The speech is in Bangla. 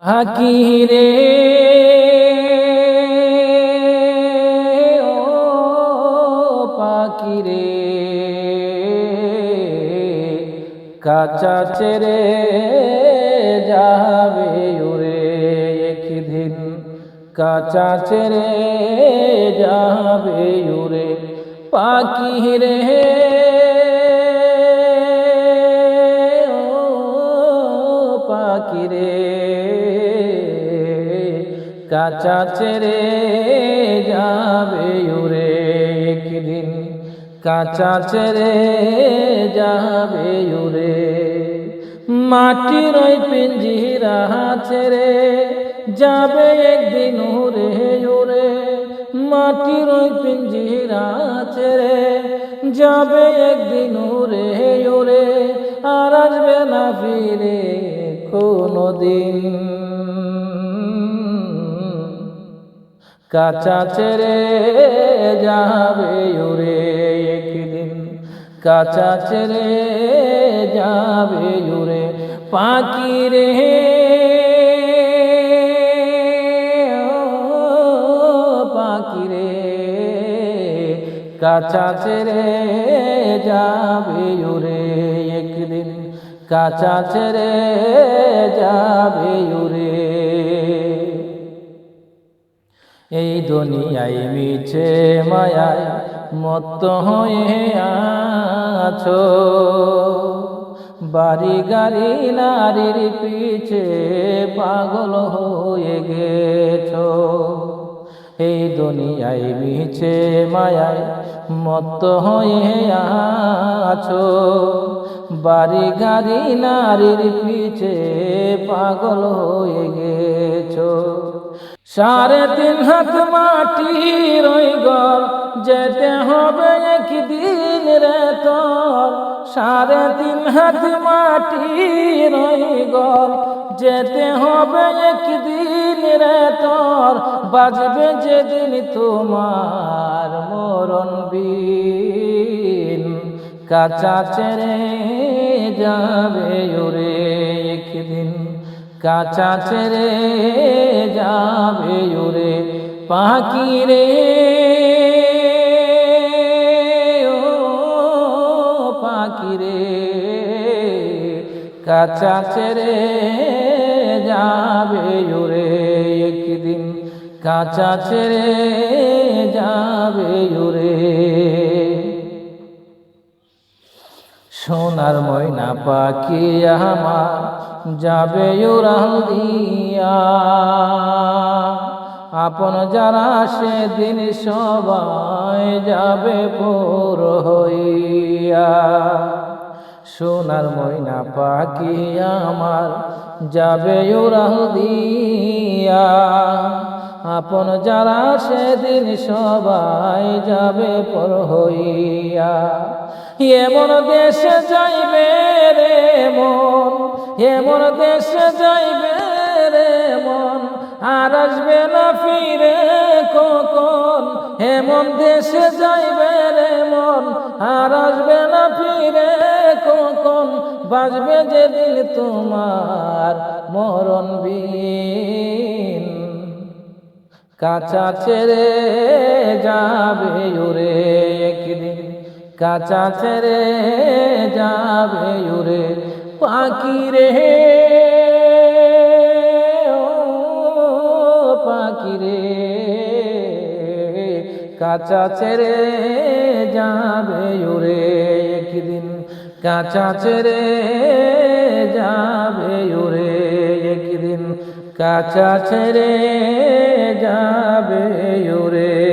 পাখি রে ও পাখি রে কাঁচা ছেড়ে যাবে উড়ে একদিন কাঁচা ছেড়ে যাবে উড়ে পাখি রে ও পাখি রে কাঁচা ছেড়ে যাবে উড়ে একদিন কাঁচা ছেড়ে যাবে উড়ে মাটির ওই পিঞ্জিরা ছেড়ে যাবে একদিন উড়ে উড়ে মাটির ওই পিঞ্জিরা ছেড়ে যাবে একদিন উড়ে উড়ে আর আসবে না ফিরে কোনোদিন কাঁচা ছেড়ে যাবে উড়ে একদিন কাঁচা ছেড়ে যাবে উড়ে পাখি রে পাখি রে কাঁচা ছেড়ে যাবে উড়ে একদিন কাঁচা ছেড়ে যাবে উড়ে এই দুনিয়ায় মিছে মায়ায় মত্ত হয়ে আছো বাড়ি গাড়ি নারীর পিছে পাগল হয়ে গেছো এই দুনিয়ায় মিছে মায়ায় মত্ত হয়ে আছো বাড়ি গাড়ি নারীর পিছে পাগল হয়ে গেছো 3.5 হাত মাটির ওই ঘর যেতে হবে একদিন রে তোর 3.5 হাত মাটির ওই ঘর যেতে হবে একদিন রে তোর বাজবে যেদিন তোমার মরণ বিন কাঁচা ছেড়ে যাবে উড়ে একদিন কাঁচা ছেড়ে যাবে উড়ে পাখি রে ও পাখি রে কাঁচা ছেড়ে যাবে উড়ে একদিন কাঁচা ছেড়ে যাবে উড়ে সোনার ময়না পাখি আমার যাবে উড়াল দিয়া আপন যারা সেদিন সবাই যাবে পর হইয়া সোনার ময়না পাখি আমার যাবে উড়াল দিয়া আপন যারা সেদিন সবাই যাবে পর হইয়া এমন দেশে যাইবে রে মন এমন দেশে যাইবে রে মন আর আসবে না ফিরে কখন এমন দেশে যাইবে রে মন আর আসবে না ফিরে কখন বাজবে যেদিন তোমার মরণ বিন কাঁচা ছেড়ে যাবে উড়ে একদিন কাঁচা ছেড়ে যাবে উড়ে পাখি রে ও পাখি রে কাঁচা ছেড়ে যাবে উড়ে একদিন কাঁচা ছেড়ে যাবে উড়ে একদিন কাঁচা ছেড়ে যাবে উড়ে।